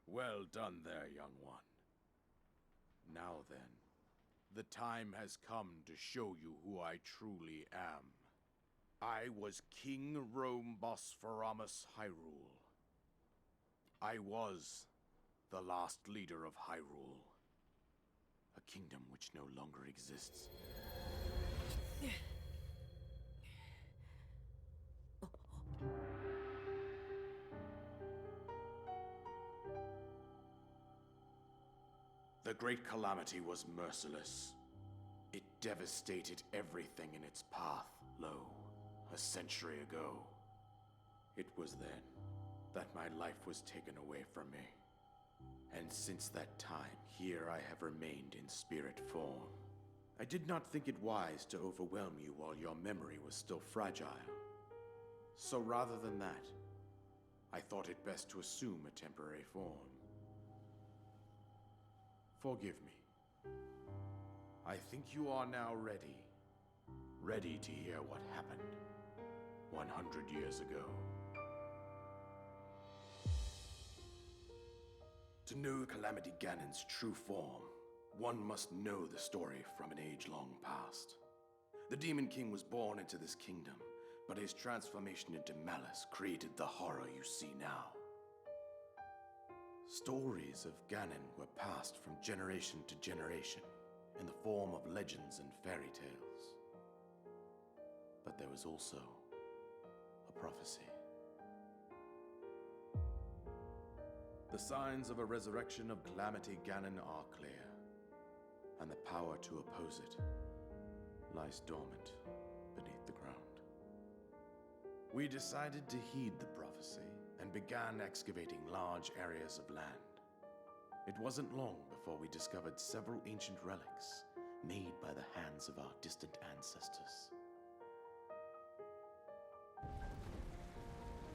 Well done there, young one. Now then, the time has come to show you who I truly am. I was King Rome Bosphoramos Hyrule. I was the last leader of Hyrule, a kingdom which no longer exists. The Great Calamity was merciless. It devastated everything in its path, a century ago. It was then that my life was taken away from me. And since that time, here I have remained in spirit form. I did not think it wise to overwhelm you while your memory was still fragile. So rather than that, I thought it best to assume a temporary form. Forgive me. I think you are now ready. Ready to hear what happened 100 years ago. To know Calamity Ganon's true form, one must know the story from an age long past. The Demon King was born into this kingdom, but his transformation into malice created the horror you see now. Stories of Ganon were passed from generation to generation in the form of legends and fairy tales. But there was also a prophecy. The signs of a resurrection of Calamity Ganon are clear, and the power to oppose it lies dormant beneath the ground. We decided to heed the prophecy and began excavating large areas of land. It wasn't long before we discovered several ancient relics made by the hands of our distant ancestors.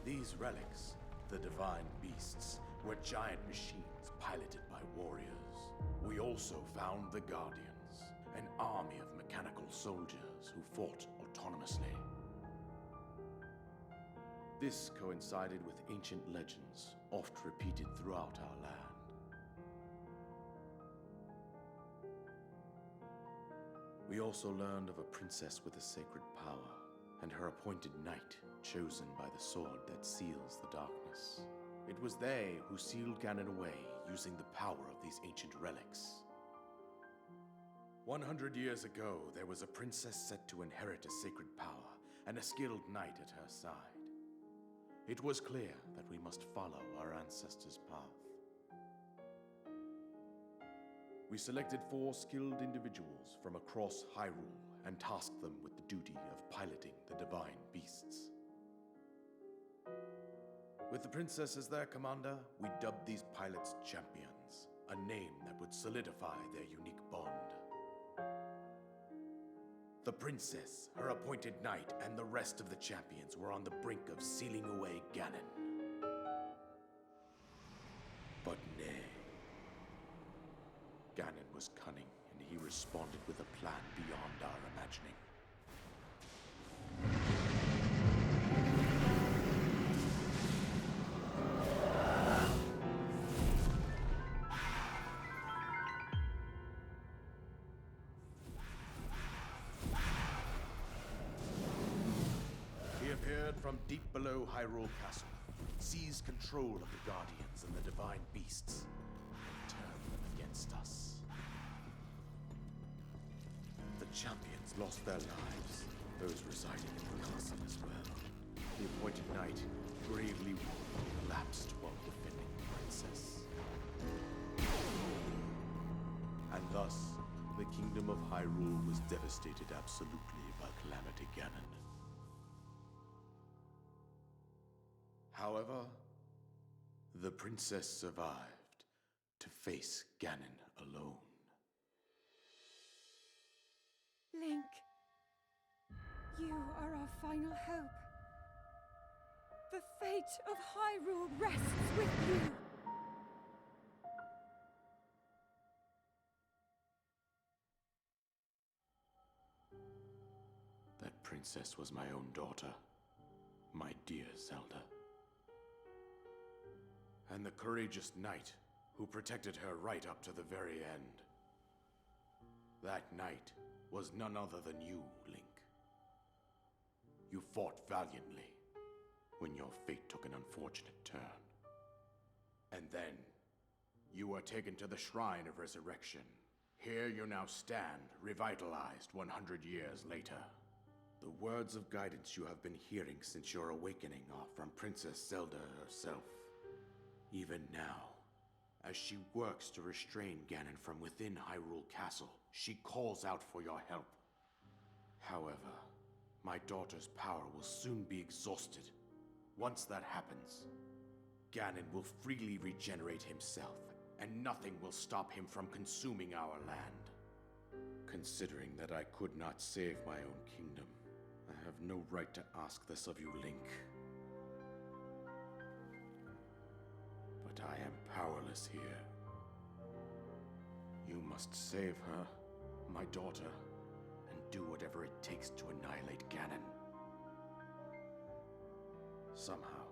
These relics, the divine beasts, were giant machines piloted by warriors. We also found the Guardians, an army of mechanical soldiers who fought autonomously. This coincided with ancient legends, oft repeated throughout our land. We also learned of a princess with a sacred power, and her appointed knight, chosen by the sword that seals the darkness. It was they who sealed Ganon away using the power of these ancient relics. 100 years ago, there was a princess set to inherit a sacred power and a skilled knight at her side. It was clear that we must follow our ancestors' path. We selected 4 skilled individuals from across Hyrule and tasked them with the duty of piloting the divine beasts. With the princess as their commander, we dubbed these pilots champions, a name that would solidify their unique bond. The princess, her appointed knight, and the rest of the champions were on the brink of sealing away Ganon. But nay. Ganon was cunning, and he responded with a plan beyond our imagining. He appeared from deep below Hyrule Castle, seized control of the Guardians and the divine beasts, and turned them against us. The champions lost their lives, those residing in the castle as well. The appointed knight, bravely wounded, collapsed while defending the princess. And thus, the kingdom of Hyrule was devastated absolutely by Calamity Ganon. However, the princess survived to face Ganon alone. Link, you are our final hope. The fate of Hyrule rests with you. That princess was my own daughter, my dear Zelda. and the courageous knight who protected her right up to the very end. That knight was none other than you, Link. You fought valiantly when your fate took an unfortunate turn. And then, you were taken to the Shrine of Resurrection. Here you now stand, revitalized 100 years later. The words of guidance you have been hearing since your awakening are from Princess Zelda herself. Even now, as she works to restrain Ganon from within Hyrule Castle, she calls out for your help. However, my daughter's power will soon be exhausted. Once that happens, Ganon will freely regenerate himself, and nothing will stop him from consuming our land. Considering that I could not save my own kingdom, I have no right to ask this of you, Link. But I am powerless here. You must save her, my daughter, and do whatever it takes to annihilate Ganon. Somehow,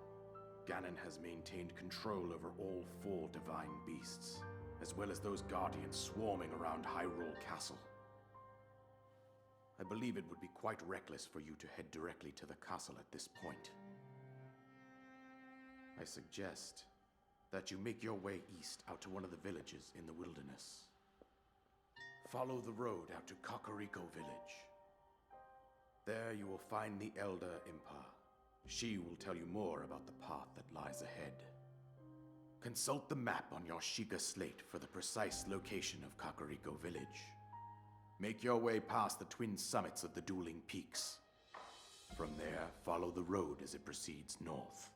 Ganon has maintained control over all 4 divine beasts, as well as those guardians swarming around Hyrule Castle. I believe it would be quite reckless for you to head directly to the castle at this point. I suggest that you make your way east out to one of the villages in the wilderness. Follow the road out to Kakariko Village. There you will find the Elder Impa. She will tell you more about the path that lies ahead. Consult the map on your Sheikah slate for the precise location of Kakariko Village. Make your way past the twin summits of the dueling peaks. From there, follow the road as it proceeds north.